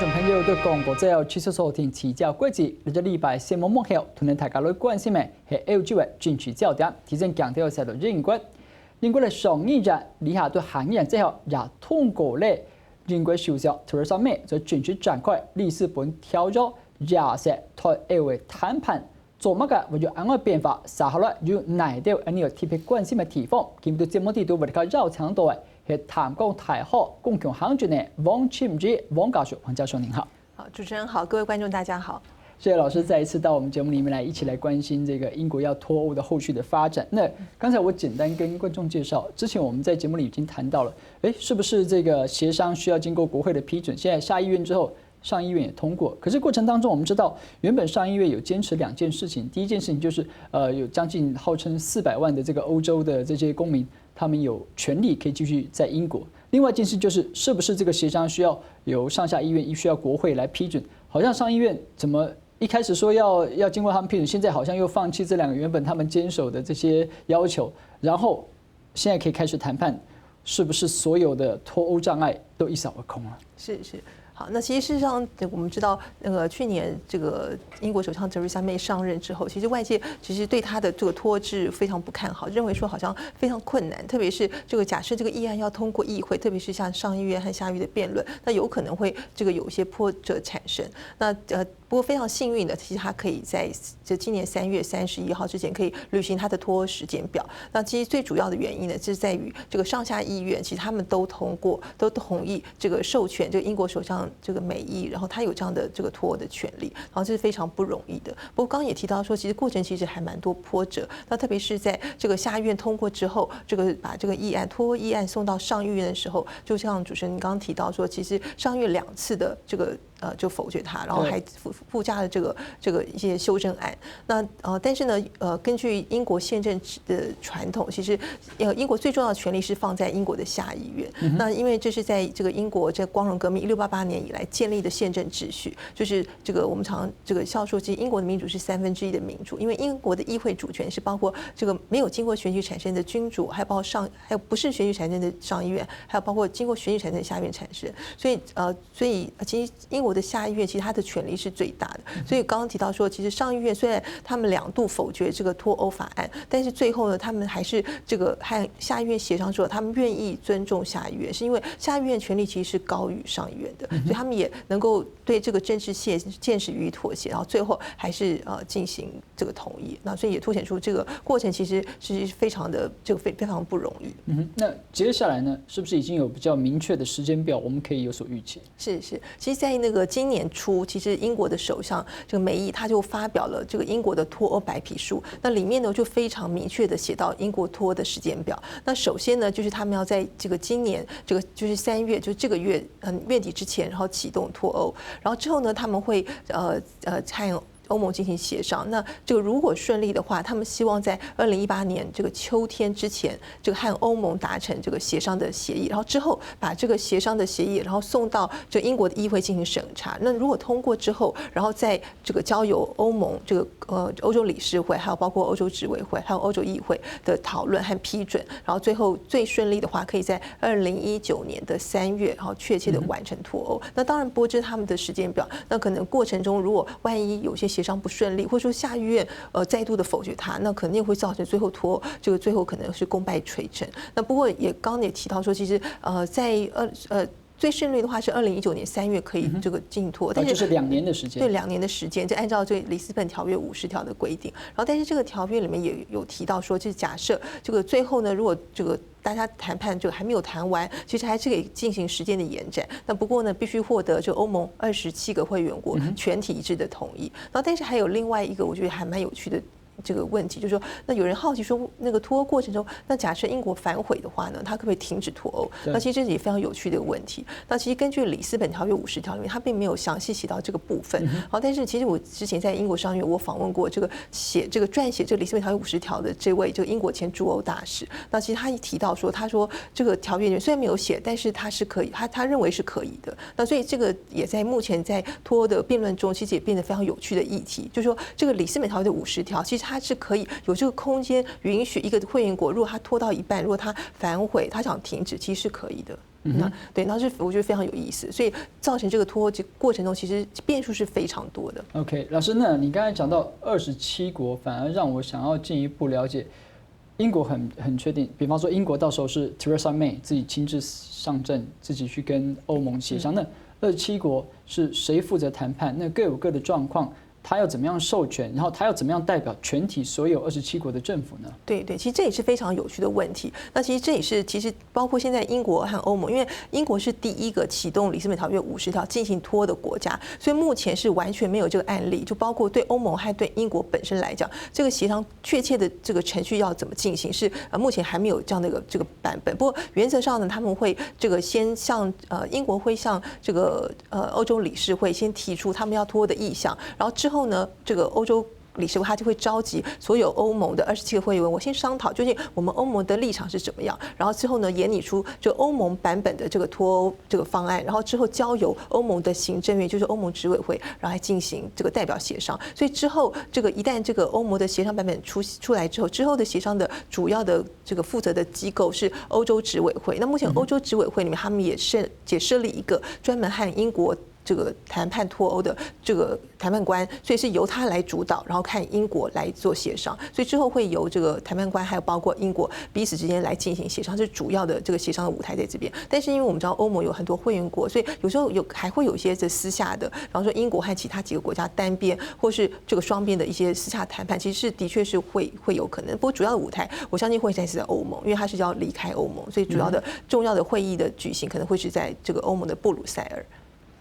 眾朋友對講過之後，持續收聽持教規則，呢個禮拜新聞幕後，同大家來關心嘅係歐洲嘅政治焦點，提前強調係到英國嘅上議院理下對下議院之後，也通過了英國首相特蕾莎梅就正式展開里斯本條約廿四台歐嘅談判，做乜嘅為咗安外變化，稍後來有哪啲呢個特別關心嘅地方，見到節目地都為大家繞長度嘅。係談講台學共強行政的王慶之王教授您好。好，主持人好，各位觀眾大家好。謝謝老師再一次到我們節目裡面來，一起來關心這個英國要脫歐的後續的發展。那剛才我簡單跟觀眾介紹，之前我們在節目裡已經談到了，是不是這個協商需要經過國會的批准？現在下議院之後，上議院也通過。可是過程當中，我們知道原本上議院有堅持兩件事情，第一件事情就是有將近號稱400萬的這個歐洲的這些公民。他們有權利可以繼續在英國。另外一件事就是，是不是這個協商需要由上下議院，需要國會來批准？好像上議院怎麼一開始說要經過他們批准，現在好像又放棄這兩個原本他們堅守的這些要求，然後現在可以開始談判，是不是所有的脫歐障礙都一掃而空了？是。好，那其實事實上，我們知道，去年這個英國首相特蕾莎梅上任之後，其實外界其實對他的這個脫制非常不看好，認為說好像非常困難，特別是這個假設這個議案要通過議會，特別是像上議院和下議院的辯論，那有可能會這個有一些波折產生。那不過非常幸運的，其實他可以在今年3月31號之前可以履行他的脫歐時間表。那其實最主要的原因呢，就是在於這個上下議院其實他們都同意這個授權這個英國首相這個美意，然後他有這樣的這個脫歐的權利，然後這是非常不容易的。不過剛剛也提到說，其實過程其實還蠻多波折。那特別是在這個下議院通過之後，這個把這個議案脫歐議案送到上議院的時候，就像主持人剛剛提到說，其實上議院2次的這個就否決它，然後還附加了這個一些修正案。那但是呢，根據英國憲政的傳統，其實英國最重要的權力是放在英國的下議院。那因為這是在這個英國這光榮革命1688年以來建立的憲政秩序，就是這個我們常這個笑說，其實英國的民主是1/3的民主，因為英國的議會主權是包括這個沒有經過選舉產生的君主，還包括還有不是選舉產生的上議院，還有包括經過選舉產生的下議院產生。所以其實英國的下議院其實它的權力是最大的。所以剛剛提到說，其實上議院雖然他們2度否決這個脫歐法案，但是最後呢，他們還是這個和下議院協商之後，他們願意尊重下議院，是因為下議院權力其實是高於上議院的，所以他們也能夠對這個政治現實予以妥協，然後最後還是進行這個同意。那所以也凸顯出這個過程其實是非常的這個非常不容易。那接下來呢，是不是已經有比較明確的時間表，我們可以有所預期？是，其實在那個今年初，其實英國的首相這個梅意他就發表了這個英國的脫歐白皮書，那裡面呢就非常明確的寫到英國脫歐的時間表。那首先呢，就是他們要在這個今年這個就是3月，就這個月月底之前，然後啟動脫歐，然後之後呢，他們會和歐盟進行協商。那這個如果順利的話，他們希望在2018年這個秋天之前，這個和歐盟達成這個協商的協議，然後之後把這個協商的協議，然後送到這英國的議會進行審查。那如果通過之後，然後再這個交由歐盟這個歐洲理事會，還有包括歐洲執委會，還有歐洲議會的討論和批准，然後最後最順利的話，可以在2019年的3月，然後確切的完成脫歐。那當然不知他們的時間表，那可能過程中如果萬一有些協商不順利，或者說下議院再度的否決它，那肯定會造成最後脫這個最後可能是功敗垂成。那不過也剛剛也提到說，其實在最順利的話是2019年3月可以這個進行脫，但是就是2年的時間。對，2年的時間，就按照這里斯本條約50條的規定。然後，但是這個條約裡面也有提到說，就是假設這個最後呢，如果這個大家談判就還沒有談完，其實還是可以進行時間的延展。那不過呢，必須獲得就歐盟27個會員國全體一致的同意。然後，但是還有另外一個我覺得還蠻有趣的這個問題，就是說，那有人好奇說，那個脫歐過程中，那假設英國反悔的話呢，它可不可以停止脫歐？那其實這是也非常有趣的問題。那其實根據里斯本條約50條裡面，它並沒有詳細寫到這個部分。好，但是其實我之前在英國商業，我訪問過這個撰寫這個里斯本條約50條的這位就英國前駐歐大使。那其實他一提到說，他說這個條約裡面雖然沒有寫，但是他是可以，他認為是可以的。那所以這個也在目前在脫歐的辯論中，其實也變得非常有趣的議題，就是說這個里斯本條約的50條，其實实它是可以有这个空间允许一个会员国，如果它拖到一半，如果它反悔，它想停止，其实是可以的。对，那是我觉得非常有意思，所以造成这个脱欧过程中，其实变数是非常多的。OK， 老师，那你刚才讲到27国，反而让我想要进一步了解。英国很确定，比方说英国到时候是 Theresa May 自己亲自上阵，自己去跟欧盟协商。那27国是谁负责谈判？那各有各的状况。他要怎么样授权，然后他要怎么样代表全体所有27国的政府呢？对，其实这也是非常有趣的问题。那其实这也是包括现在英国和欧盟，因为英国是第一个启动里斯本条约50条进行脱的国家，所以目前是完全没有这个案例。就包括对欧盟和对英国本身来讲，这个协商确切的这个程序要怎么进行，是目前还没有这样的这个版本。不过原则上呢，他们会这个先向英国会向这个欧洲理事会先提出他们要脱的意向，然后之后呢，这个欧洲理事会他就会召集所有欧盟的27个会员，我先商讨究竟我们欧盟的立场是怎么样，然后之后呢研拟出这个欧盟版本的这个脱欧这个方案，然后之后交由欧盟的行政院，就是欧盟执委会，然后来进行这个代表协商。所以之后这个一旦这个欧盟的协商版本出来之后，之后的协商的主要的这个负责的机构是欧洲执委会。那目前欧洲执委会里面，他们也设立一个专门和英国这个谈判脱欧的这个谈判官，所以是由他来主导，然后看英国来做协商。所以之后会由这个谈判官还有包括英国彼此之间来进行协商，是主要的这个协商的舞台在这边。但是因为我们知道欧盟有很多会员国，所以有时候还会有一些这私下的，比方说英国和其他几个国家单边或是这个双边的一些私下谈判，其实是的确是会有可能。不过主要的舞台，我相信会是在欧盟，因为它是要离开欧盟，所以主要的重要的会议的举行可能会是在这个欧盟的布鲁塞尔。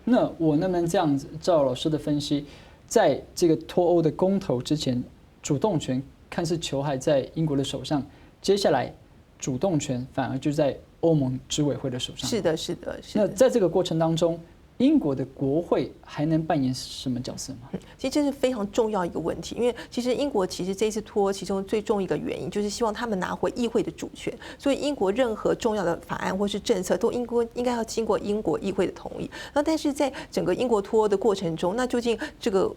那我能不能这样子，照老师的分析，在这个脱欧的公投之前，主动权看似球还在英国的手上，接下来主动权反而就在欧盟执委会的手上？是的。那在这个过程当中，英国的国会还能扮演什么角色吗？其实这是非常重要一个问题，因为其实英国这一次脱欧其中最重一个原因就是希望他们拿回议会的主权，所以英国任何重要的法案或是政策都应该要经过英国议会的同意。那但是在整个英国脱欧的过程中，那究竟这个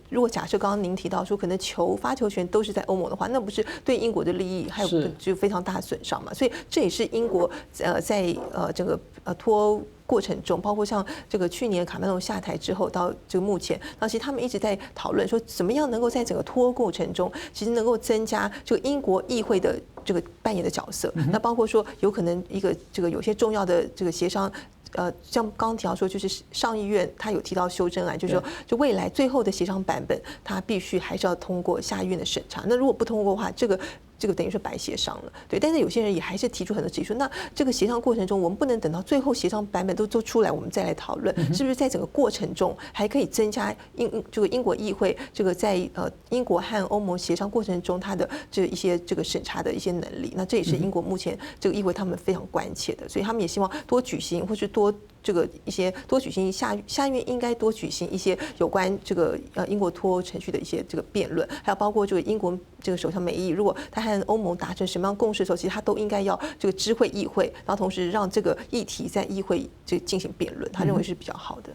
如果假设刚刚您提到说可能发球权都是在欧盟的话，那不是对英国的利益还有就非常大的损伤嘛？所以这也是英国在整个脱欧过程中，包括像这个去年卡梅隆下台之后到这个目前，那其实他们一直在讨论说，怎么样能够在整个脱欧过程中，其实能够增加这个英国议会的这个扮演的角色。那包括说有可能这个有些重要的这个协商。像刚刚提到说，就是上议院他有提到修正案，就是说，就未来最后的协商版本，它必须还是要通过下议院的审查。那如果不通过的话，这个等于是白协商了，对。但是有些人也还是提出很多质疑，说那这个协商过程中，我们不能等到最后协商版本都出来，我们再来讨论，是不是在整个过程中还可以增加这个英国议会这个在英国和欧盟协商过程中它的一些这个审查的一些能力？那这也是英国目前这个议会他们非常关切的，所以他们也希望多举行或是多举行下院应该多举行一些有关这个英国脱欧程序的一些这个辩论，还有包括这个英国这个首相梅伊，如果他和欧盟达成什么样共识的时候，其实他都应该要这个知会议会，然后同时让这个议题在议会进行辩论，他认为是比较好的。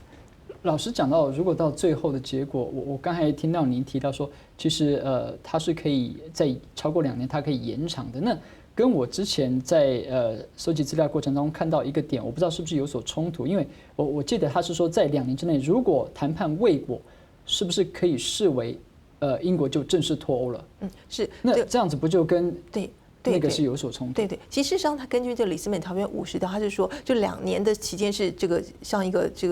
老师讲到，如果到最后的结果，我刚才听到您提到说，其实它是可以在超过2年，它可以延长的。那跟我之前在收集资料过程中看到一个点，我不知道是不是有所冲突，因为我记得他是说，在2年之内，如果谈判未果，是不是可以视为英国就正式脱欧了？是。那这样子不就跟对。那个是有所冲突。对，其实事实上，它根据这个里斯本条约50条，它是说，就2年的期间是这个像一个这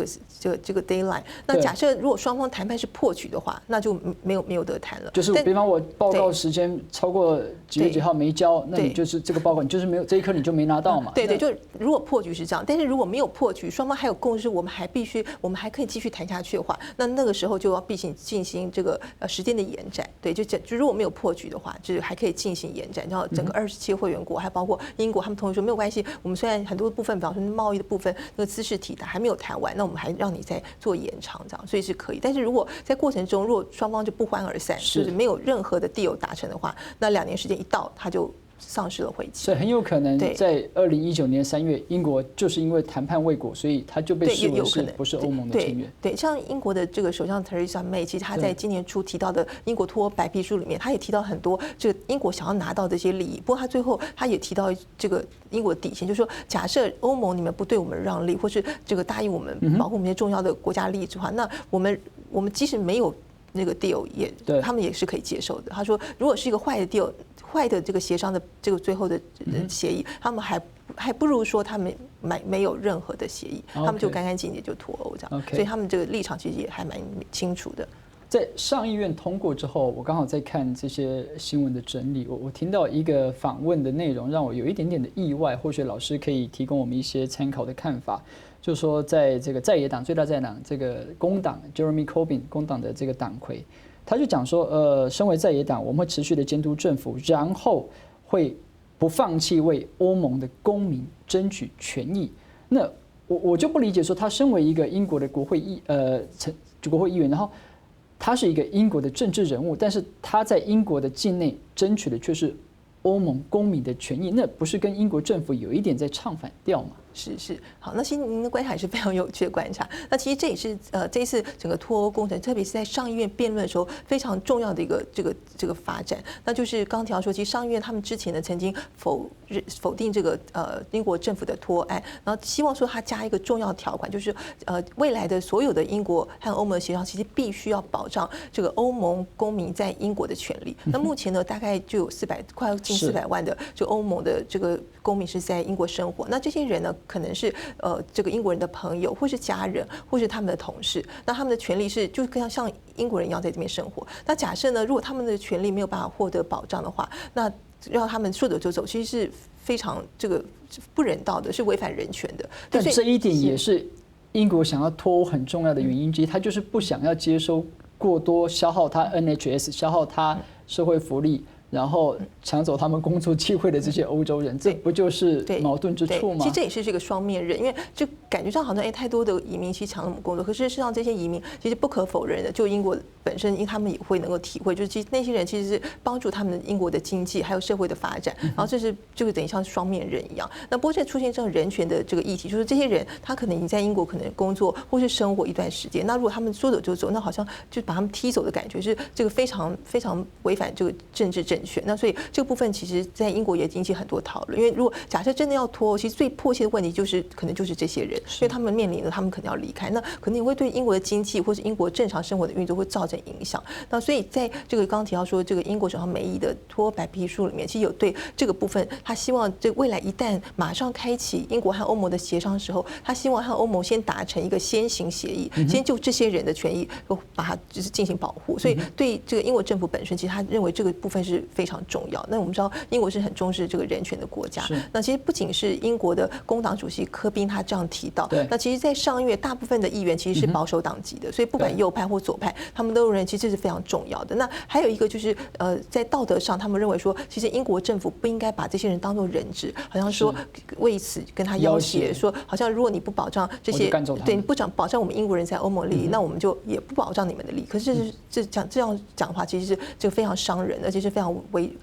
个 deadline。那假设如果双方谈判是破局的话，那就没有得谈了。就是比方我报告时间超过几月几号没交，那你就是这个报告你就是没有这一刻你就没拿到嘛。对，就如果破局是这样，但是如果没有破局，双方还有共识，我们还可以继续谈下去的话，那个时候就要必须进行这个时间的延展。对，就如果没有破局的话，就是还可以进行延展，然后整个27个会员国，还包括英国，他们同意说没有关系。我们虽然很多部分，比方说贸易的部分，那个姿势体还没有谈完，那我们还让你再做延长，这样，所以是可以。但是如果在过程中，如果双方就不欢而散，就是没有任何的deal达成的话，那2年时间一到，他就丧失了会期。所以很有可能在2019年3月，英国就是因为谈判未果，所以他就被视为是不是欧盟的成员。对，像英国的这个首相 Theresa May， 其实他在今年初提到的英国脱欧白皮书里面，他也提到很多这个英国想要拿到这些利益。不过他最后他也提到这个英国的底线，就是说，假设欧盟你们不对我们让利，或是这个答应我们保护我们一些重要的国家利益的话，那我们即使没有那个 deal 他们也是可以接受的。他说，如果是一个坏的 deal， 坏的这个协商的这个最后的协议，他们还不如说他们没有任何的协议，他们就干干净净就脱欧这样。所以他们这个立场其实也还蛮清楚的。在上议院通过之后，我刚好在看这些新闻的整理，我听到一个访问的内容，让我有一点点的意外，或许老师可以提供我们一些参考的看法。就是说，在这个在野党最大在野党这个工党 Jeremy Corbyn 工党的这个党魁，他就讲说，身为在野党，我们会持续的监督政府，然后会不放弃为欧盟的公民争取权益。那我就不理解说，他身为一个英国的国会议员，然后他是一个英国的政治人物，但是他在英国的境内争取的却是欧盟公民的权益，那不是跟英国政府有一点在唱反调吗？是好，那其实您的观察也是非常有趣的观察。那其实这也是这一次整个脱欧工程，特别是在上议院辩论的时候非常重要的一个这个发展。那就是刚提到说，其实上议院他们之前呢曾经否定这个英国政府的脱案，然后希望说他加一个重要条款，就是未来的所有的英国和欧盟的协商，其实必须要保障这个欧盟公民在英国的权利。那目前呢，大概就有快要近400万的就欧盟的这个公民是在英国生活。那这些人呢，可能是这个英国人的朋友，或是家人，或是他们的同事。那他们的权利是就像英国人一样在这边生活。那假设呢，如果他们的权利没有办法获得保障的话，那让他们说走就走，其实是非常这个不人道的，是违反人权的。但这一点也是英国想要脱欧很重要的原因之一，他就是不想要接收过多消耗他 NHS、消耗他社会福利，然后抢走他们工作机会的这些欧洲人，这不就是矛盾之处吗？其实这也是这个双面刃，因为就感觉上好像太多的移民其实抢了我们工作，可是事实上这些移民其实不可否认的，就英国本身，因为他们也会能够体会，就是其实那些人其实是帮助他们英国的经济还有社会的发展，然后这是就等于像双面刃一样。那不过这出现这种人权的这个议题，就是这些人他可能已经在英国可能工作或是生活一段时间，那如果他们说走就走，那好像就把他们踢走的感觉，是这个非常非常违反这个政治正确。那所以这个部分其实在英国也引起很多讨论，因为如果假设真的要脱欧，其实最迫切的问题就是可能就是这些人，因为他们面临着他们可能要离开，那可能也会对英国的经济或是英国正常生活的运作会造成影响。那所以在这个刚刚提到说这个英国首相梅姨的脱欧白皮书里面，其实有对这个部分，他希望这未来一旦马上开启英国和欧盟的协商的时候，他希望和欧盟先达成一个先行协议，先就这些人的权益把它就是进行保护。所以对这个英国政府本身，其实他认为这个部分是非常重要。那我们知道英国是很重视这个人权的国家，那其实不仅是英国的工党主席科宾他这样提到，那其实在上月大部分的议员其实是保守党籍的，所以不管右派或左派，他们都认为其实这是非常重要的。那还有一个就是在道德上，他们认为说，其实英国政府不应该把这些人当作人质，好像说为此跟他要挟，说好像如果你不保障这些，对，你不保障我们英国人在欧盟利益，那我们就也不保障你们的利益。可是这样讲的话，其实是这个非常伤人，而且是非常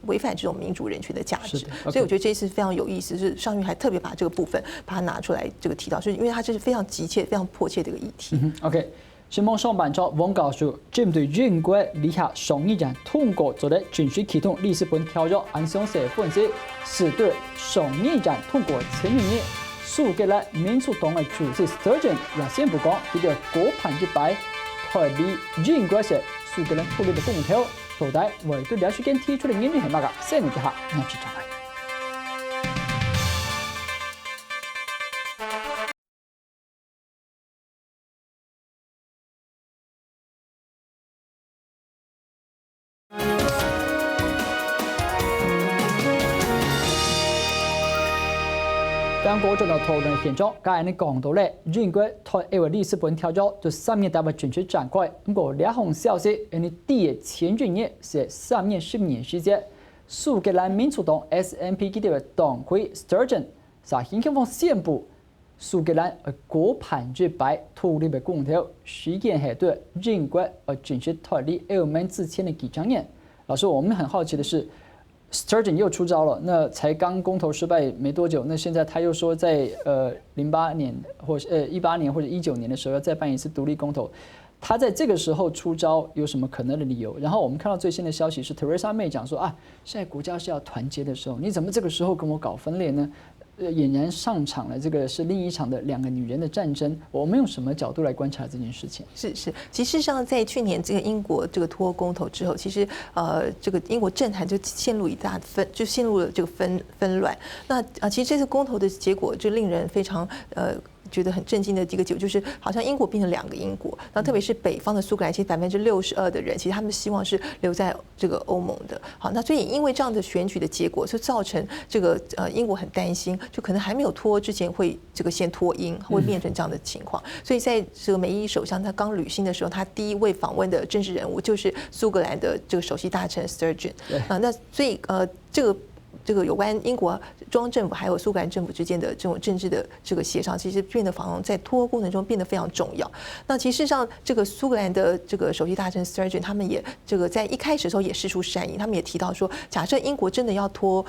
违反这种民主人权的价值。所以我觉得这一次非常有意思，是上院还特别把这个部分把它拿出来这个提到，是因为它这是非常急切、非常迫切的一个议题。OK。新闻上半场，王教授针对英国立下上议院通过做的正式启动里斯本条约，按详细分析，是对上议院通过前一年，苏格兰民主党的主席 Sturgeon 也宣布讲，佢哋过100%脱离英国是苏格兰脱离的公投，到底为对了解跟提出的原因系乜嘢？先嚟睇下呢一節狀態。刚果進到討論現狀，家人哋講到咧，英國脱歐里斯本條約就3年大概正式展開。不過兩項消息，因為第一前幾年是3年10年時間，蘇格蘭民主黨 SNP 佢哋嘅黨魁 Sturgeon 在hin方宣布，蘇格蘭過100%脱離嘅公投，時間係對英國正式脱離歐盟之前的幾十年。老師，我們很好奇的是。Sturgeon 又出招了，那才刚公投失败没多久，那现在他又说在08年或18年或者19年的时候要再办一次独立公投。他在这个时候出招有什么可能的理由？然后我们看到最新的消息是 Theresa May 讲说啊，现在国家是要团结的时候，你怎么这个时候跟我搞分裂呢？俨然上场了，这个是另一场的两个女人的战争。我们用什么角度来观察这件事情？是，其实上在去年这个英国这个脱欧公投之后，其实这个英国政坛就陷入陷入了这个纷乱。那其实这次公投的结果就令人非常觉得很震惊的一个结果，就是好像英国变成两个英国。那特别是北方的苏格兰，其实62%的人其实他们希望是留在这个欧盟的。好，那所以因为这样的选举的结果，就造成这个英国很担心，就可能还没有脱欧之前会这个先脱英，会变成这样的情况。所以在这个梅伊首相他刚履新的时候，他第一位访问的政治人物就是苏格兰的这个首席大臣 Sturgeon。那所以这个有关英国中央政府还有苏格兰政府之间的这种政治的这个协商，其实变得好像在脱欧过程中变得非常重要。那其实上，这个苏格兰的这个首席大臣 Sturgeon 他们也这个在一开始的时候也释出善意，他们也提到说，假设英国真的要脱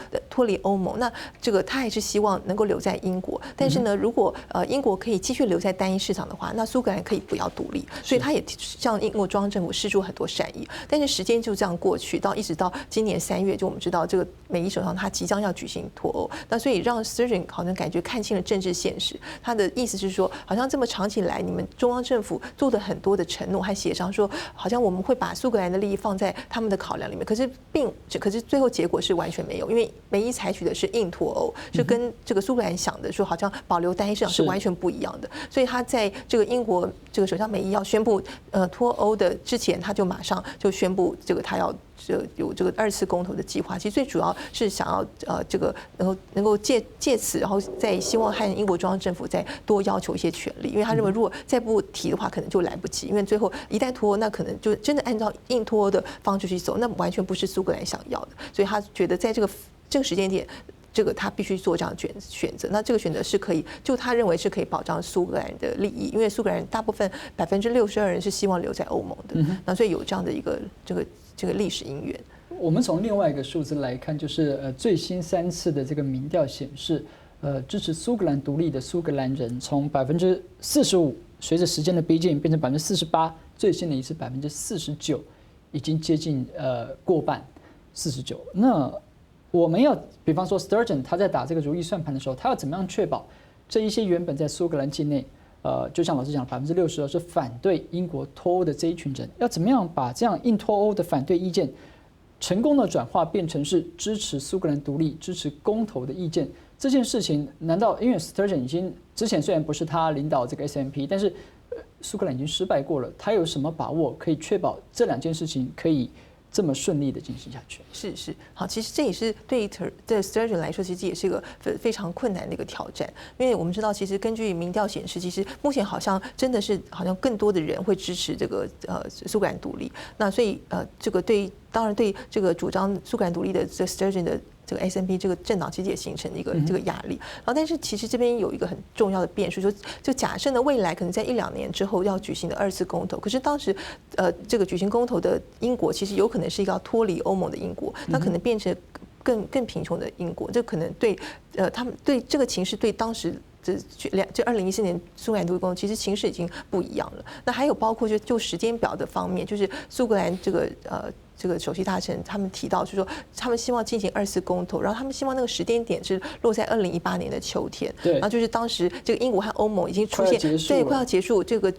离欧盟，那这个他还是希望能够留在英国。但是呢，如果英国可以继续留在单一市场的话，那苏格兰可以不要独立。所以他也向英国中央政府释出很多善意。但是时间就这样过去，一直到今年3月，就我们知道这个梅伊首相他即将要举行脱欧，那所以让 Sturgeon 好像感觉看清了政治现实。他的意思是说，好像这么长期以来，你们中央政府做的很多的承诺和协商，说好像我们会把苏格兰的利益放在他们的考量里面，可是最后结果是完全没有，因为梅伊采取的是硬脱欧，是跟这个苏格兰想的说好像保留单一市场是完全不一样的。所以他在这个英国这个首相梅伊要宣布脱欧的之前，他就马上就宣布这个他要有这个2次公投的计划。其实最主要是想要这个能够借此，然后再希望和英国中央政府再多要求一些权利，因为他认为如果再不提的话，可能就来不及，因为最后一旦脱欧，那可能就真的按照硬脱欧的方式去走，那完全不是苏格兰想要的。所以他觉得在这个时间点，这个他必须做这样的选择。那这个选择是可以，就他认为是可以保障苏格兰的利益，因为苏格兰大部分62%人是希望留在欧盟的。那所以有这样的一个这个历史因缘。我们从另外一个数字来看，就是最新3次的这个民调显示，支持苏格兰独立的苏格兰人从45%，随着时间的逼近变成48%，最新的一次49%，已经接近过半49%。那我们要比方说 Sturgeon 他在打这个如意算盘的时候，他要怎么样确保这一些原本在苏格兰境内就像老师讲，62%是反对英国脱欧的这一群人，要怎么样把这样硬脱欧的反对意见成功的转化变成是支持苏格兰独立、支持公投的意见？这件事情难道因为 Sturgeon 已经之前虽然不是他领导这个 SNP， 但是苏格兰已经失败过了，他有什么把握可以确保这2件事情可以这么顺利的进行下去？是好，其实这也是对 Sturgeon 来说，其实也是一个非常困难的一个挑战，因为我们知道，其实根据民调显示，其实目前好像真的是好像更多的人会支持这个苏格兰独立，那所以这个当然对这个主张苏格兰独立的这 Sturgeon 的这个 SNP 这个政党其实也形成一个这个压力。然后，但是其实这边有一个很重要的变数，就假设呢未来可能在1-2年之后要举行的2次公投，可是当时这个举行公投的英国其实有可能是一个要脱离欧盟的英国，那可能变成更贫穷的英国，这可能对他们对这个情势对当时。这2014年苏格兰独立公投，其实情势已经不一样了。那还有包括就时间表的方面，就是苏格兰这个首席大臣他们提到，就是说他们希望进行2次公投，然后他们希望那个时间点是落在2018年的秋天。然后就是当时这个英国和欧盟已经出现快要结束，这个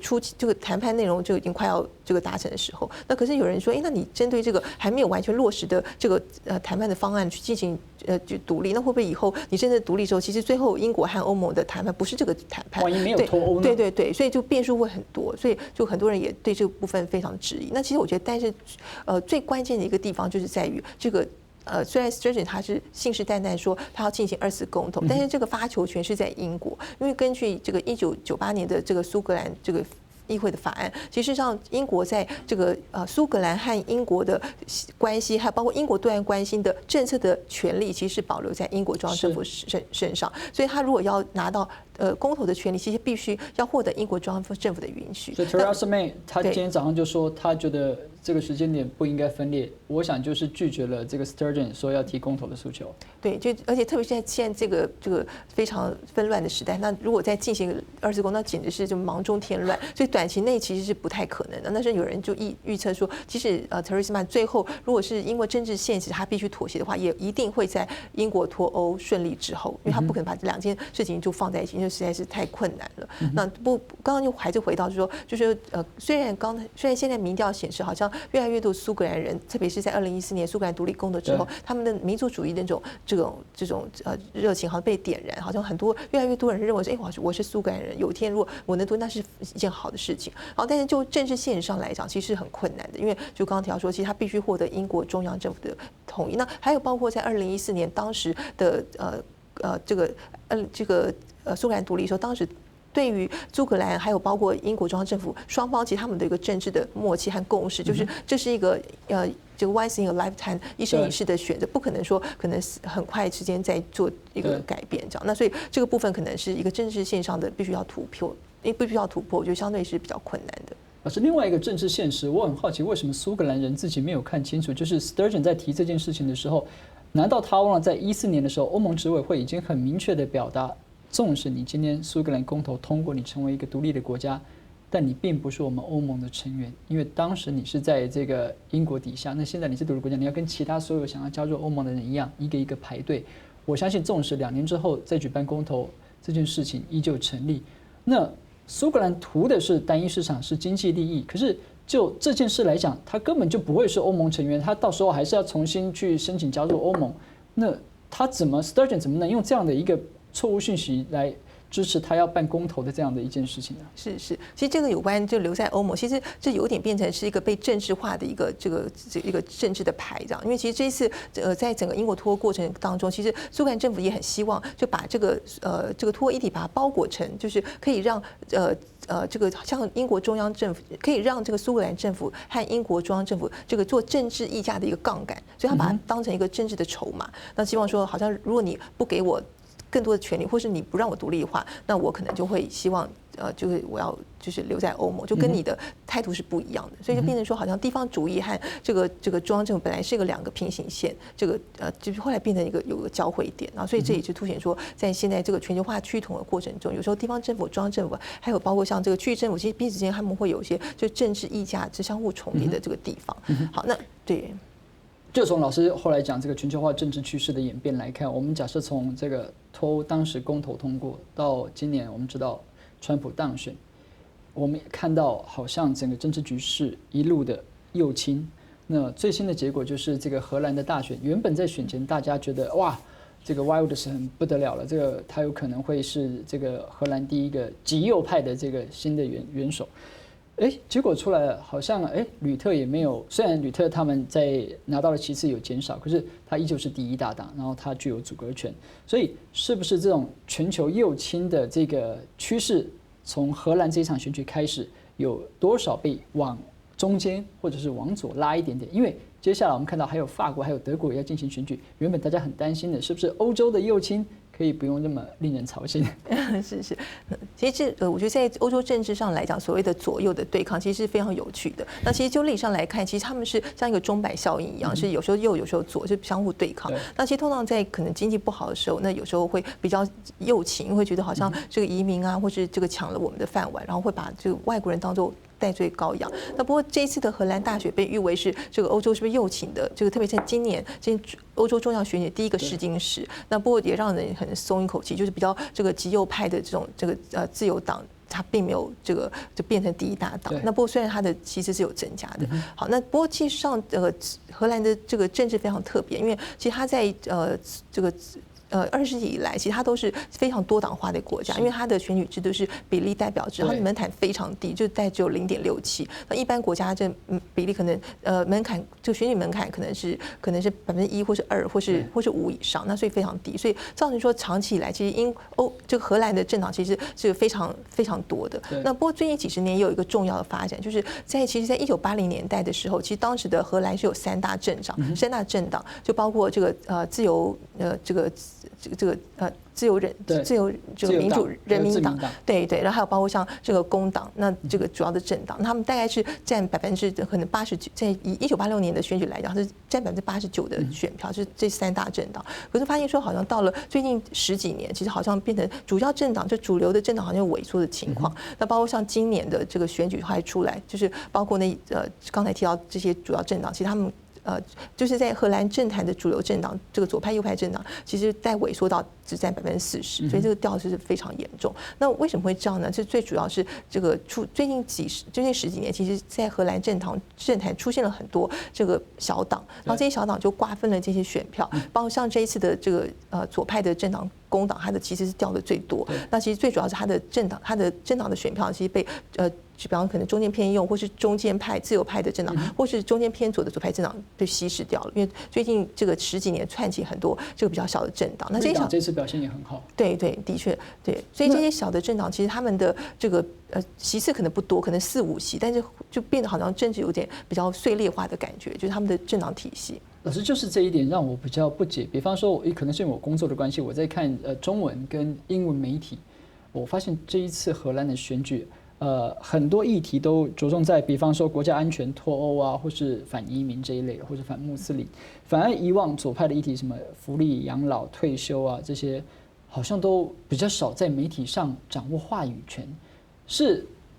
谈判内容就已经快要这个达成的时候。那可是有人说，那你针对这个还没有完全落实的这个谈判的方案去进行就独立，那会不会以后你真的独立之后，其实最后英国和欧盟的谈判不是这个谈判，万一没有脱欧呢？对，所以就变数会很多，所以就很多人也对这个部分非常质疑。那其实我觉得，但是最关键的一个地方就是在于这个。虽然 Sturgeon 他是信誓旦旦说他要进行2次公投，但是这个发球权是在英国，因为根据这个1998年的这个苏格兰这个议会的法案，其实上英国在这个苏格兰和英国的关系，还有包括英国对岸关系的政策的权利，其实是保留在英国中央政府身上。所以他如果要拿到公投的权利，其实必须要获得英国中央政府的允许。所以 Theresa May 她今天早上就说，她觉得这个时间点不应该分裂，我想就是拒绝了这个 Sturgeon 说要提公投的诉求。对，而且特别是在现在这个非常纷乱的时代，那如果再进行24公，那简直是就忙中添乱，所以短期内其实是不太可能的。但是有人就预测说，即使Theresa May 最后如果是因为政治现实，他必须妥协的话，也一定会在英国脱欧顺利之后，因为他不可能把这两件事情就放在一起，因为实在是太困难了。那刚刚就还是回到就是虽然现在民调显示，好像越来越多苏格兰人，特别是在2014年苏格兰独立公投之后，他们的民族主义的这种热情好像被点燃，好像越来越多人认为说，我是苏格兰人，有一天如果我能读，那是一件好的事情。但是就政治现实上来讲，其实是很困难的，因为就刚刚提到说，其实他必须获得英国中央政府的同意。那还有包括在2014年当时的苏格兰独立的时候，当时对于苏格兰还有包括英国中央政府双方，其实他们的一个政治的默契和共识，就是这是一个这个 once in a lifetime 一生一世的选择，不可能说可能很快之间再做一个改变这样。那所以这个部分可能是一个政治线上的必须要突破，我觉得相对是比较困难的。老师，另外一个政治现实，我很好奇，为什么苏格兰人自己没有看清楚？就是 Sturgeon 在提这件事情的时候，难道他忘了在2014年的时候，欧盟执委会已经很明确的表达，纵使你今天苏格兰公投通过，你成为一个独立的国家，但你并不是我们欧盟的成员，因为当时你是在这个英国底下，那现在你是独立国家，你要跟其他所有想要加入欧盟的人一样，一个一个排队。我相信，纵使2年之后再举办公投，这件事情依旧成立。那苏格兰图的是单一市场，是经济利益，可是就这件事来讲，他根本就不会是欧盟成员，他到时候还是要重新去申请加入欧盟。那他Sturgeon 怎么能用这样的一个错误讯息来支持他要办公投的这样的一件事情呢？是，其实这个有关就留在欧盟，其实这有点变成是一个被政治化的一个政治的牌这样。因为其实这一次在整个英国脱欧过程当中，其实苏格兰政府也很希望就把这个脱欧议题把它包裹成，就是可以让这个像英国中央政府可以让这个苏格兰政府和英国中央政府这个做政治议价的一个杠杆，所以他把它当成一个政治的筹码。那希望说，好像如果你不给我更多的权利，或是你不让我独立的话，那我可能就会希望就是我要就是留在欧盟，就跟你的态度是不一样的，所以就变成说，好像地方主义和这个中央政府本来是两个平行线，就是后来变成有个交汇点，然后所以这也就凸显说，在现在这个全球化趋同的过程中，有时候地方政府、中央政府，还有包括像这个区域政府，其实彼此之间他们会有一些就政治议价是相互重叠的这个地方。好，那对。就从老师后来讲这个全球化政治趋势的演变来看，我们假设从这个脱欧当时公投通过到今年，我们知道川普当选，我们也看到好像整个政治局势一路的右倾。那最新的结果就是这个荷兰的大选，原本在选前大家觉得哇，这个 Wilders 很不得了了，这个他有可能会是这个荷兰第一个极右派的这个新的元首。结果出来了，好像吕特也没有，虽然吕特他们在拿到的席次有减少，可是他依旧是第1大党，然后他具有阻隔权，所以是不是这种全球右倾的这个趋势，从荷兰这一场选举开始，有多少被往中间或者是往左拉一点点？因为接下来我们看到还有法国还有德国也要进行选举，原本大家很担心的是不是欧洲的右倾可以不用那么令人操心？是，其实我觉得在欧洲政治上来讲，所谓的左右的对抗其实是非常有趣的。那其实就历史上来看，其实他们是像一个钟摆效应一样，是有时候右，有时候左，就相互对抗。那其实通常在可能经济不好的时候，那有时候会比较右倾，会觉得好像这个移民啊，或是这个抢了我们的饭碗，然后会把这个外国人当作代罪羔羊。那不过这一次的荷兰大选被誉为是这个欧洲是不是右倾的？这个特别是今年欧洲重要选举第一个试金石。那不过也让人很松一口气，就是比较这个极右派的这个自由党，它并没有这个就变成第1大党。那不过虽然它的其实是有增加的。好，那不过其实上荷兰的这个政治非常特别，因为其实它在这个20世纪以来，其实它都是非常多党化的国家，因为它的选举制度是比例代表制，它的门槛非常低，就只有0.67。那一般国家这比例可能门槛这个选举门槛可能是1%或是2%或是5以上，那所以非常低，所以造成说长期以来，其实这个荷兰的政党其实是非常非常多的。那不过最近几十年也有一个重要的发展，就是其实在1980年代的时候，其实当时的荷兰是有3大政党，就包括这个自由自由这个民主人民党，对，然后还有包括像这个工党，那这个主要的政党，他们大概是占可能89%，在以1986年的选举来讲，是占89%的选票，是这3大政党。可是发现说，好像到了最近10几年，其实好像变成主要政党，就主流的政党好像有萎缩的情况。那包括像今年的这个选举还出来，就是包括刚才提到这些主要政党，其实他们。就是在荷兰政坛的主流政党，这个左派右派政党，其实在萎缩到只占40%，所以这个掉势是非常严重。那为什么会这样呢？这最主要是这个最近10几年，其实在荷兰政坛出现了很多这个小党，然后这些小党就瓜分了这些选票，包括像这一次的这个左派的政党工党，它的其实是掉的最多。那其实最主要是它的政党的选票其实被比方可能中间偏右，或是中间派自由派的政党，或是中间偏左的左派政党被稀释掉了。因为最近这个10几年串起很多这个比较小的政党，那这次表现也很好。对，的确对。所以这些小的政党其实他们的这个席次可能不多，可能4、5席，但是就变得好像政治有点比较碎裂化的感觉，就是他们的政党体系。老师，就是这一点让我比较不解。比方说，可能是因为我工作的关系，我在看中文跟英文媒体，我发现这一次荷兰的选举。很多议题都着重在，比方说国家安全、脱欧啊，或是反移民这一类的，或是反穆斯林。反而以往左派的议题，什么福利、养老、退休啊，这些好像都比较少在媒体上掌握话语权。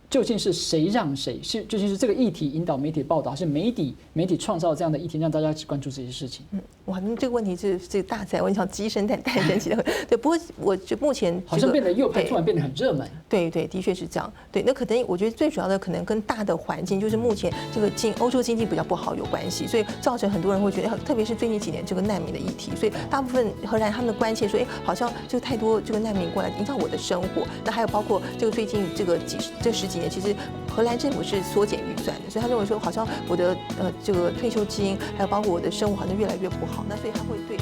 究竟是谁让谁？究竟是这个议题引导媒体报道，还是媒体创造这样的议题，让大家关注这些事情？哇，那这个问题是这个大赛，我想鸡生蛋，蛋生鸡的。对，不过我就目前好像变得右派突然变得很热门。对，的确是这样。对，那可能我觉得最主要的可能跟大的环境，就是目前这个欧洲经济比较不好有关系，所以造成很多人会觉得，特别是最近几年这个难民的议题，所以大部分荷兰他们的关切说，好像就太多这个难民过来影响我的生活。那还有包括这个最近这10几年，其实荷兰政府是缩减预算的，所以他认为说，好像我的这个退休金，还有包括我的生活，好像越来越不好。那所以他会对。